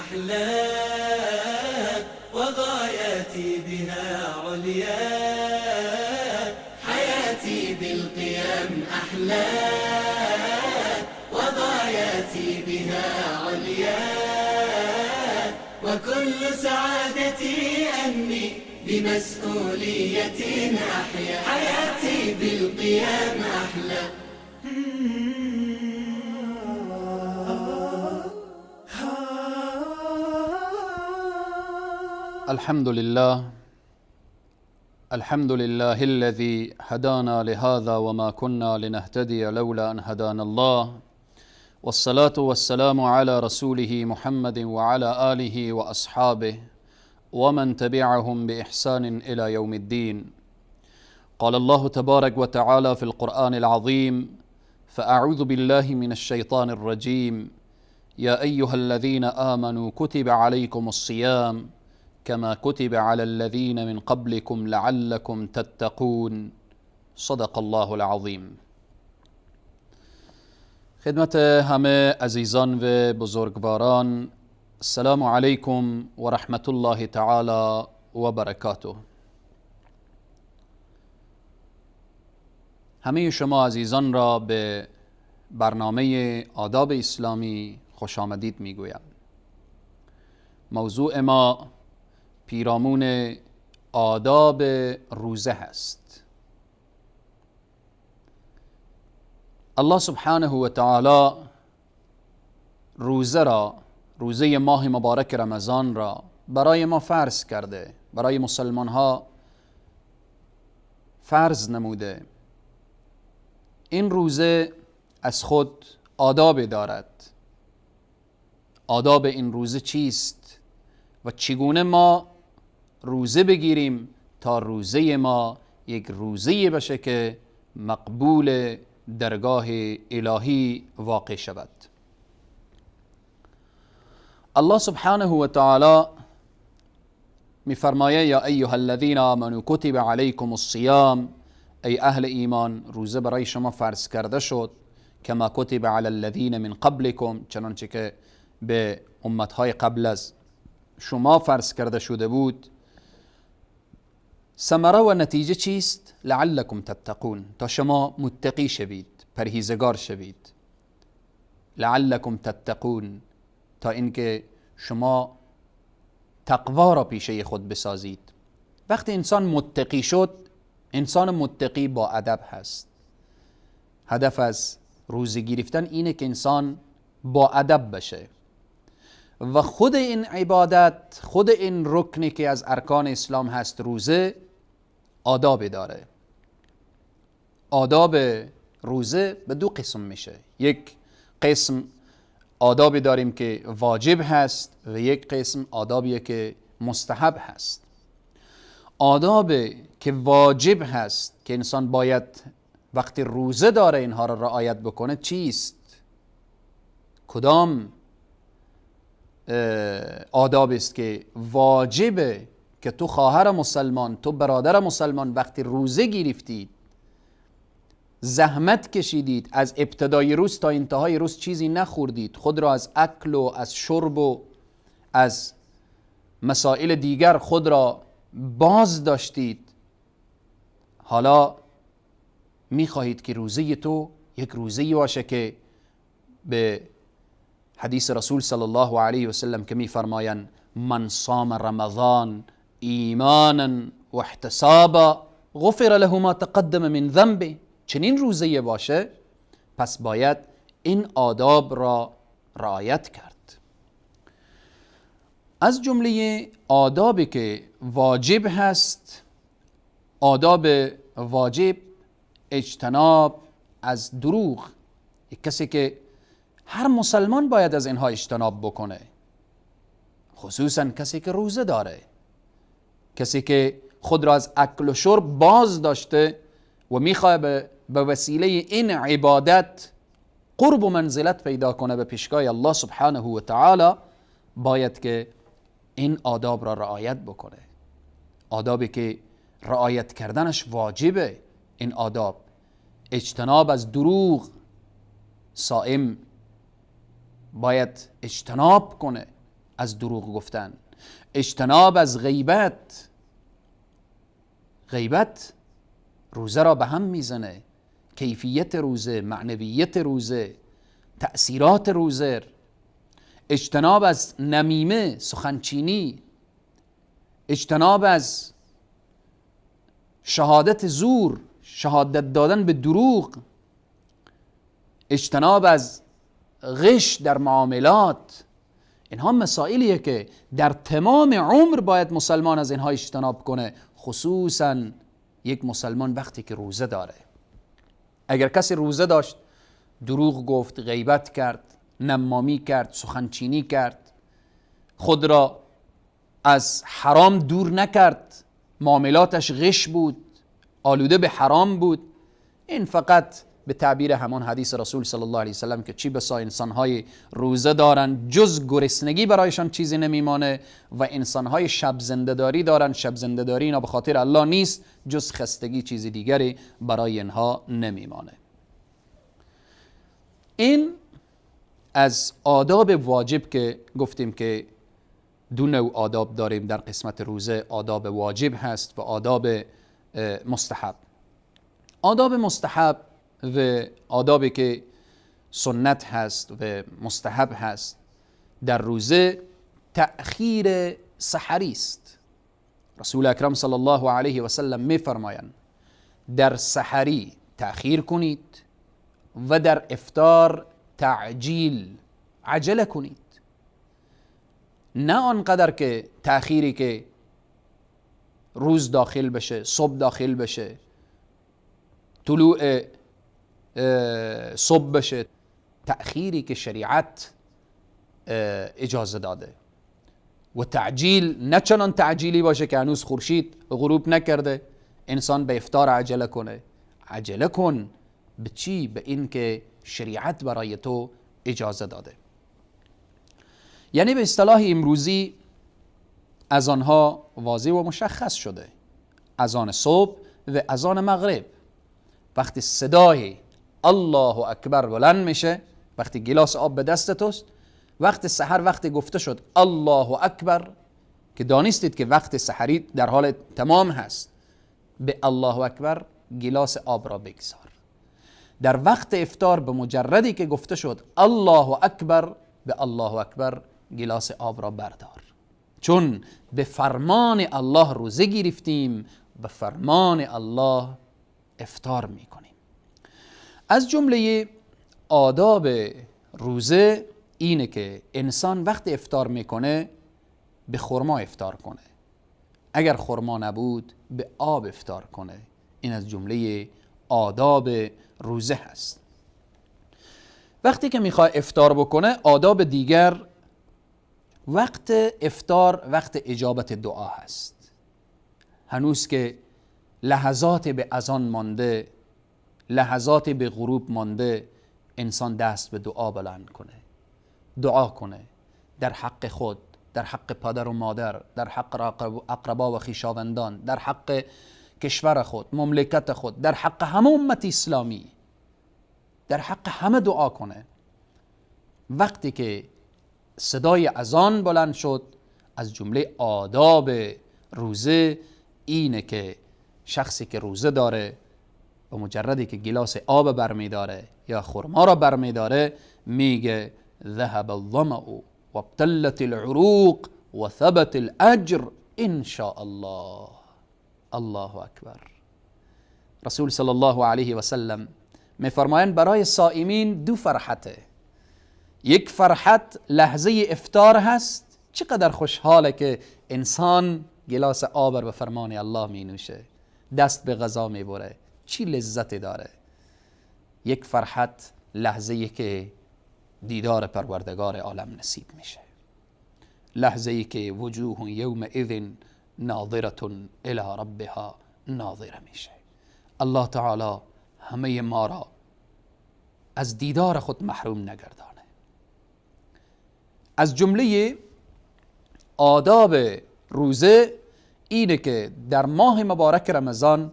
أحلى وغاياتي بها عليا، حياتي بالقيم أحلى وغاياتي بها عليا، وكل سعادتي أني بمسؤولية أحيا، حياتي بالقيم أحلى. الحمد لله الذي هدانا لهذا وما كنا لنهتدي لولا أن هدانا الله، والصلاة والسلام على رسوله محمد وعلى آله وأصحابه ومن تبعهم بإحسان إلى يوم الدين. قال الله تبارك وتعالى في القرآن العظيم: فأعوذ بالله من الشيطان الرجيم، يا أيها الذين آمنوا كتب عليكم الصيام كما كتب على الذين من قبلكم لعلكم تتقون. صدق الله العظیم. خدمت همه عزیزان و بزرگواران، السلام علیکم و رحمت الله تعالی و برکاته. همه شما عزیزان را به برنامه آداب اسلامی خوش آمدید میگویم. موضوع ما پیرامون آداب روزه هست. الله سبحانه و تعالی روزه ماه مبارک رمضان را برای ما فرض کرده، برای مسلمان ها فرض نموده. این روزه از خود آداب دارد. آداب این روزه چیست و چگونه ما روزه بگیریم تا روزه ما یک روزه بشه که مقبول درگاه الهی واقع شود. الله سبحانه و تعالی میفرماید: یا ایها الذین آمنوا کتب علیکم الصیام، ای اهل ایمان روزه برای شما فرض کرده شد، کما کتب علی الذین من قبلکم، چنانچه که به امتهای قبل از شما فرض کرده شده بود. ثمره و نتیجه چیست؟ لعلکم تتقون، تا شما متقی شوید، پرهیزگار شوید. لعلکم تتقون، تا اینکه شما تقوا را پیشه خود بسازید. وقتی انسان متقی شد، انسان متقی با ادب هست. هدف از روزه گرفتن اینه که انسان با ادب بشه و خود این عبادت، خود این رکنی که از ارکان اسلام هست روزه، آداب داره. آداب روزه به دو قسم میشه. یک قسم آدابی داریم که واجب هست و یک قسم آدابیه که مستحب هست. آداب که واجب هست که انسان باید وقتی روزه داره اینها را رعایت بکنه چیست؟ کدام آداب است که واجبه که تو خواهر مسلمان، تو برادر مسلمان وقتی روزه گرفتید، زحمت کشیدید، از ابتدای روز تا انتهای روز چیزی نخوردید، خود را از اکل و از شرب و از مسائل دیگر خود را باز داشتید، حالا میخواهید که روزه تو یک روزه باشه که به حدیث رسول صلی الله علیه و سلم که میفرمایند: من صام رمضان ایمانا و احتسابا غفر له ما تقدم من ذنبه. چنین روزه باشه، پس باید این آداب را رعایت کرد. از جمله آدابی که واجب هست، آداب واجب اجتناب از دروغ. یک کسی که هر مسلمان باید از اینها اجتناب بکنه، خصوصا کسی که روزه داره، کسی که خود را از اکل و شرب باز داشته و میخواه به وسیله این عبادت قرب و منزلت پیدا کنه به پیشگاه الله سبحانه و تعالی، باید که این آداب را رعایت بکنه. آدابی که رعایت کردنش واجبه. این آداب اجتناب از دروغ، صائم باید اجتناب کنه از دروغ گفتن، اجتناب از غیبت. غیبت روزه را به هم میزنه، کیفیت روزه، معنویت روزه، تأثیرات روزه. اجتناب از نمیمه، سخنچینی، اجتناب از شهادت زور، شهادت دادن به دروغ، اجتناب از غش در معاملات. اینها مسائلیه که در تمام عمر باید مسلمان از اینها اجتناب کنه، خصوصا یک مسلمان وقتی که روزه داره. اگر کسی روزه داشت دروغ گفت، غیبت کرد، نمامی کرد، سخنچینی کرد، خود را از حرام دور نکرد، معاملاتش غش بود، آلوده به حرام بود، این فقط به تعبیر همان حدیث رسول صلی الله علیه وسلم که چی بسا انسانهای روزه دارن جز گرسنگی برایشان چیزی نمیمانه و انسانهای شب زنده‌داری دارن، شب زنده‌داری اینا به خاطر الله نیست، جز خستگی چیزی دیگری برای اینها نمیمانه. این از آداب واجب که گفتیم که دو نوع آداب داریم در قسمت روزه، آداب واجب هست و آداب مستحب. آداب مستحب و آدابی که سنت هست و مستحب هست در روزه، تأخیر سحری است. رسول اکرم صلی الله علیه و سلم می فرمایند در سحری تأخیر کنید و در افطار تعجیل، عجله کنید. نه آنقدر که تأخیری که روز داخل بشه، صبح داخل بشه، طلوع صبح بشه، تأخیری که شریعت اجازه داده. و تعجیل نه چنان تعجیلی باشه که هنوز خورشید غروب نکرده انسان به افطار عجله کنه. عجله کن به چی؟ به این که شریعت برای تو اجازه داده. یعنی به اصطلاح امروزی اذانها واضح و مشخص شده، اذان صبح و اذان مغرب. وقتی صدای الله اکبر بلند میشه، وقتی گلاس آب به دست توست، وقت سحر وقتی گفته شد الله اکبر که دانستید که وقت سحری در حال تمام هست، به الله اکبر گلاس آب را بگذار. در وقت افطار به مجردی که گفته شد الله اکبر، به الله اکبر گلاس آب را بردار، چون به فرمان الله روزه گرفتیم، به فرمان الله افطار میکنیم. از جمله آداب روزه اینه که انسان وقت افطار میکنه به خرما افطار کنه، اگر خرما نبود به آب افطار کنه. این از جمله آداب روزه هست. وقتی که میخواد افطار بکنه، آداب دیگر، وقت افطار وقت اجابت دعا هست. هنوز که لحظات به اذان مانده، لحظات به غروب مانده، انسان دست به دعا بلند کنه، دعا کنه در حق خود، در حق پدر و مادر، در حق اقربا و خویشاوندان، در حق کشور خود، مملکت خود، در حق همه امت اسلامی، در حق همه دعا کنه. وقتی که صدای اذان بلند شد، از جمله آداب روزه اینه که شخصی که روزه داره و مجردی که گلاس آب برمیداره یا خرما را برمیداره، میگه ذهب الظمأ و ابتلت العروق و ثبت الاجر ان شاء الله. الله اکبر. رسول صلی الله علیه و سلم میفرمایند برای صائمین دو فرحته. یک فرحت لحظه افطار هست، چقدر خوشحاله که انسان گلاس آب به فرمان الله می نوشه، دست به غذا می بره، چی لذتی داره. یک فرحت لحظه‌ای که دیدار پروردگار عالم نصیب میشه، لحظه‌ای که وجوه یومئذ ناظرة الی ربها ناظره میشه. الله تعالی همه ما را از دیدار خود محروم نگردانه. از جمله آداب روزه اینه که در ماه مبارک رمضان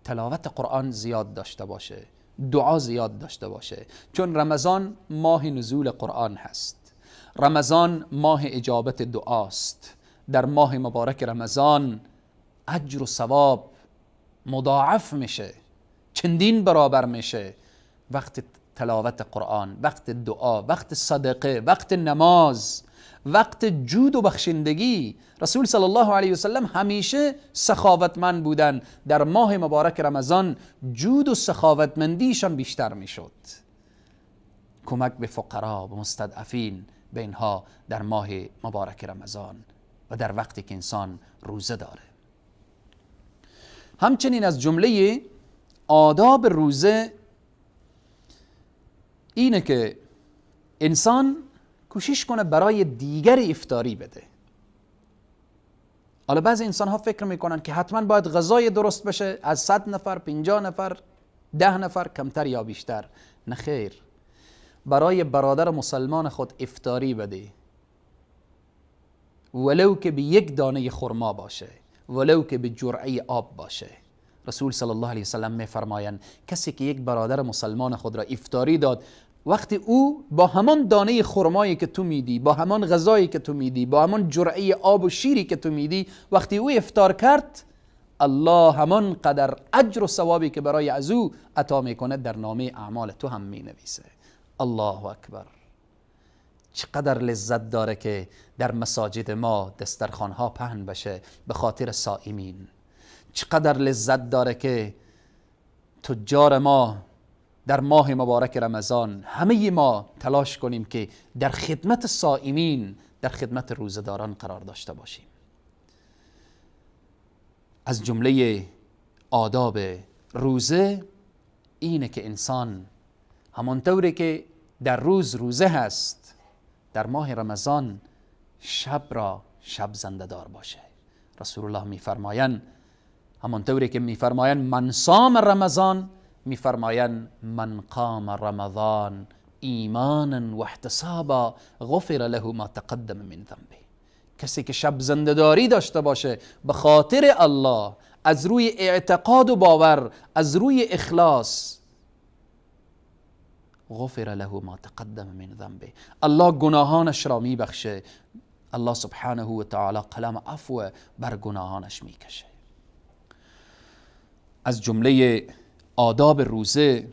تلاوت قرآن زیاد داشته باشه، دعا زیاد داشته باشه، چون رمضان ماه نزول قرآن هست. رمضان ماه اجابت دعاست. در ماه مبارک رمضان اجر و ثواب مضاعف میشه، چندین برابر میشه. وقت تلاوت قرآن، وقت دعا، وقت صدقه، وقت نماز، وقت جود و بخشندگی. رسول صلی الله علیه و سلم همیشه سخاوتمند بودن. در ماه مبارک رمضان جود و سخاوتمندیشان بیشتر میشد. کمک به فقرا و مستضعفین به اینها در ماه مبارک رمضان و در وقتی که انسان روزه داره. همچنین از جمله آداب روزه اینه که انسان کوشش کنه برای دیگر افطاری بده. حالا بعضی انسان ها فکر میکنن که حتما باید غذای درست بشه، از 100 نفر 50 نفر 10 نفر کمتر یا بیشتر. نه خیر، برای برادر مسلمان خود افطاری بده، ولو که به یک دانه خرما باشه، ولو که به جرعه آب باشه. رسول صلی الله علیه وسلم میفرمایند کسی که یک برادر مسلمان خود را افطاری داد، وقتی او با همان دانه خرمایی که تو میدی، با همان غذایی که تو میدی، با همان جرعه آب و شیری که تو میدی، وقتی او افطار کرد، الله همان قدر اجر و ثوابی که برای از او عطا میکنه در نامه اعمال تو هم مینویسه. الله اکبر. چقدر لذت داره که در مساجد ما دسترخوانها پهن بشه به خاطر صائمین. چقدر لذت داره که تجار ما در ماه مبارک رمضان همه ما تلاش کنیم که در خدمت صائمین، در خدمت روزه‌داران قرار داشته باشیم. از جمله آداب روزه اینه که انسان همانطوری که در روز روزه هست، در ماه رمضان شب را شب زنده دار باشه. رسول الله میفرمایند، همانطوری که میفرمایند من صام رمضان، میفرمایند من قام رمضان ایمانا و احتسابا غفر له ما تقدم من ذنبه. کسی که شب زنده‌داری داشته باشه به خاطر الله، از روی اعتقاد و باور، از روی اخلاص، غفر له ما تقدم من ذنبه، الله گناهانش را میبخشه. الله سبحانه و تعالی قلم عفو بر گناهانش میکشه. از جمله آداب روزه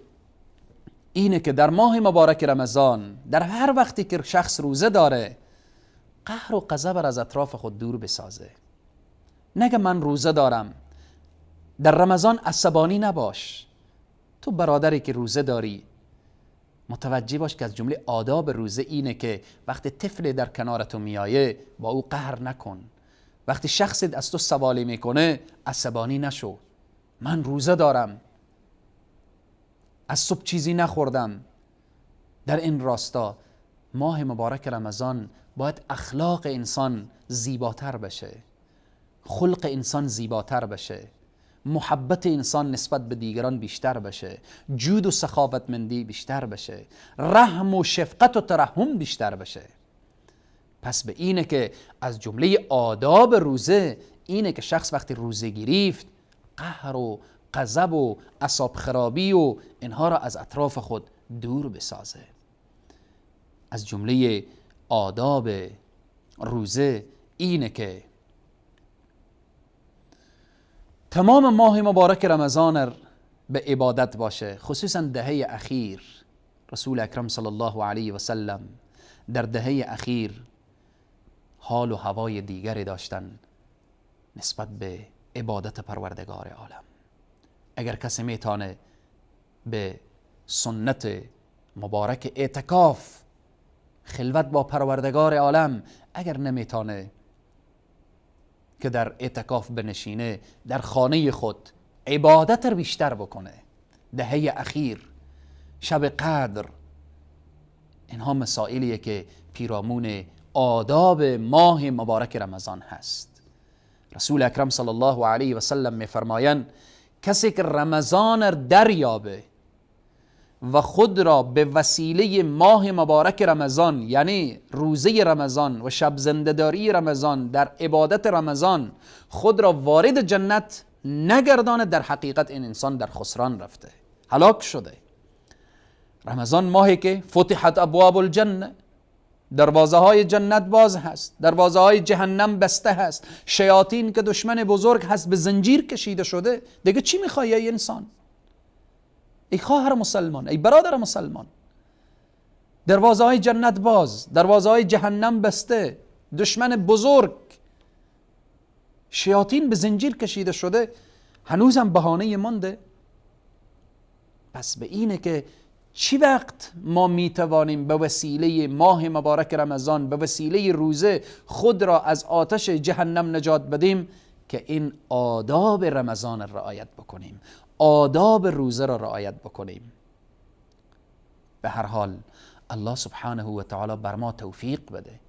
اینه که در ماه مبارک رمضان، در هر وقتی که شخص روزه داره، قهر و غضب از اطراف خود دور بسازه. نگه من روزه دارم. در رمضان عصبانی نباش. تو برادری که روزه داری متوجه باش که از جمله آداب روزه اینه که وقتی طفل در کنارتو میایه با او قهر نکن. وقتی شخصی از تو سوالی میکنه عصبانی نشو. من روزه دارم، از صبح چیزی نخوردم. در این راستا ماه مبارک رمضان باید اخلاق انسان زیباتر بشه، خلق انسان زیباتر بشه، محبت انسان نسبت به دیگران بیشتر بشه، جود و سخاوتمندی بیشتر بشه، رحم و شفقت و ترحم بیشتر بشه. پس به اینه که از جمله آداب روزه اینه که شخص وقتی روزه گرفت قهر و غضب و اعصاب خرابی و اینها را از اطراف خود دور بسازه. از جمله آداب روزه اینه که تمام ماه مبارک رمضان به عبادت باشه، خصوصا دهه اخیر. رسول اکرم صلی الله علیه و سلم در دهه اخیر حال و هوای دیگری داشتن نسبت به عبادت پروردگار عالم. اگر کسی میتونه به سنت مبارک اعتکاف، خلوت با پروردگار عالم، اگر نمیتونه که در اعتکاف بنشینه، در خانه خود عبادت رو بیشتر بکنه. دهه اخیر، شب قدر، اینها مسائلیه که پیرامون آداب ماه مبارک رمضان هست. رسول اکرم صلی الله علیه و سلم میفرمایند کسی که رمضان را دریابه و خود را به وسیله ماه مبارک رمضان، یعنی روزه رمضان و شب زنده‌داری رمضان، در عبادت رمضان خود را وارد جنت نگردانه، در حقیقت این انسان در خسران رفته، هلاک شده. رمضان ماهی که فتحت ابواب الجنه، دروازه های جنت باز هست، دروازه های جهنم بسته هست. شیاطین که دشمن بزرگ هست به زنجیر کشیده شده. دیگه چی میخوای ای انسان؟ ای خواهر مسلمان، ای برادر مسلمان، دروازه های جنت باز، دروازه های جهنم بسته، دشمن بزرگ، شیاطین به زنجیر کشیده شده، هنوزم بهانه مانده. پس به اینه که چی وقت ما میتوانیم به وسیله ماه مبارک رمضان، به وسیله روزه خود را از آتش جهنم نجات بدیم که این آداب رمضان را رعایت بکنیم، آداب روزه را رعایت بکنیم. به هر حال الله سبحانه و تعالی بر ما توفیق بده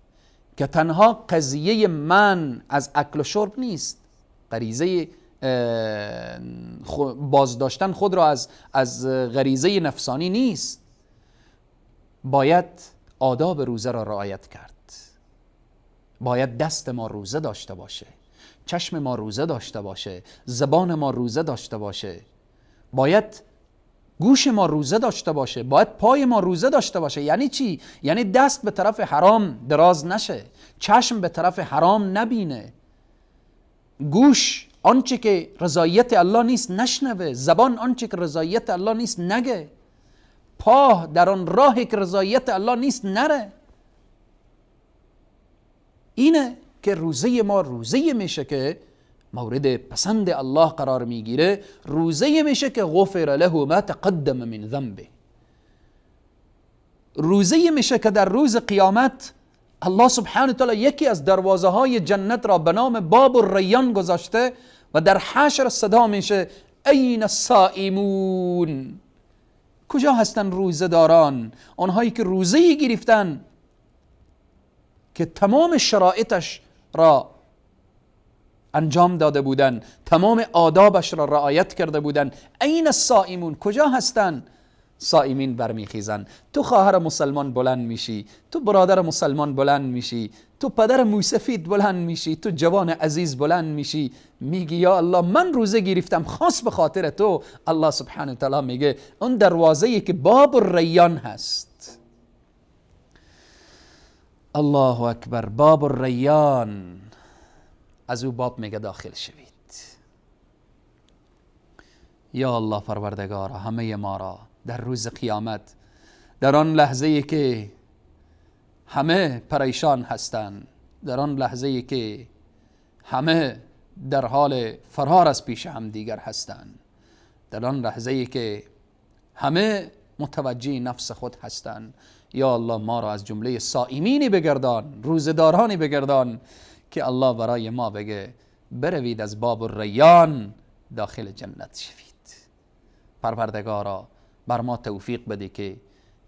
که تنها قضیه من از اکل و شرب نیست، غریزه بازداشتن خود را از غریزه نفسانی نیست. باید آداب روزه را رعایت کرد. باید دست ما روزه داشته باشه، چشم ما روزه داشته باشه، زبان ما روزه داشته باشه، باید گوش ما روزه داشته باشه، باید پای ما روزه داشته باشه. یعنی چی؟ یعنی دست به طرف حرام دراز نشه، چشم به طرف حرام نبینه، گوش آنچه که رضایت الله نیست نشنوه، زبان آنچه که رضایت الله نیست نگه، پا در آن راهی که رضایت الله نیست نره. اینه که روزه ما روزه میشه که مورد پسند الله قرار میگیره، روزه میشه که غفر له ما تقدم من ذنبه، روزه میشه که در روز قیامت الله سبحانه و تعالی یکی از دروازه های جنت را به نام باب الریان گذاشته و در حشر صدا میشه این الصائمون، کجا هستن روزه داران؟ آنهایی که روزه گرفتن که تمام شرایطش را انجام داده بودن، تمام آدابش را رعایت کرده بودن. این الصائمون، کجا هستن؟ صائمین برمیخیزن. تو خواهر مسلمان بلند میشی، تو برادر مسلمان بلند میشی، تو پدر موسفید بلند میشی، تو جوان عزیز بلند میشی، میگی یا الله من روزه گرفتم خاص به خاطر تو. الله سبحانه و تعالی میگه اون دروازه‌ای که باب الریان هست، الله اکبر، باب الریان، از او باب میگه داخل شوید. یا الله پروردگارا همه ما را در روز قیامت، در آن لحظه‌ای که همه پریشان هستند، در آن لحظه‌ای که همه در حال فرار از پیش هم دیگر هستند، در آن لحظه‌ای که همه متوجه نفس خود هستند، یا الله ما را از جمله صائمینی بگردان، روزدارانی بگردان که الله برای ما بگه بروید از باب الریان داخل جنت شوید. پروردگارا بر ما توفیق بده که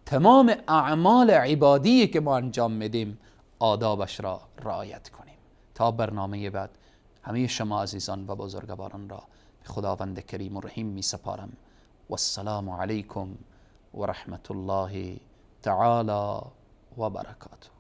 تمام اعمال عبادی که ما انجام میدیم آدابش را رعایت کنیم. تا برنامه بعد همه شما عزیزان و بزرگواران را به خداوند کریم و رحیم می سپارم. والسلام علیکم و رحمت الله تعالی و برکاته.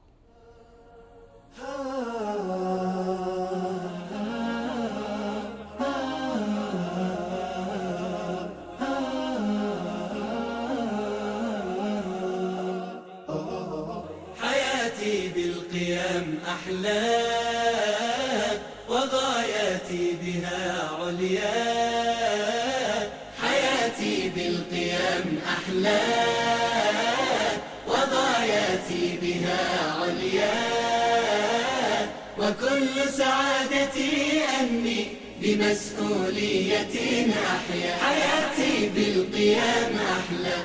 حياتي بالقيام أحلى وغاياتي بها عليا، حياتي بالقيام أحلى وغاياتي بها عليا، وكل سعادتي أني بمسؤولية أحيا، حياتي بالقيام أحلى.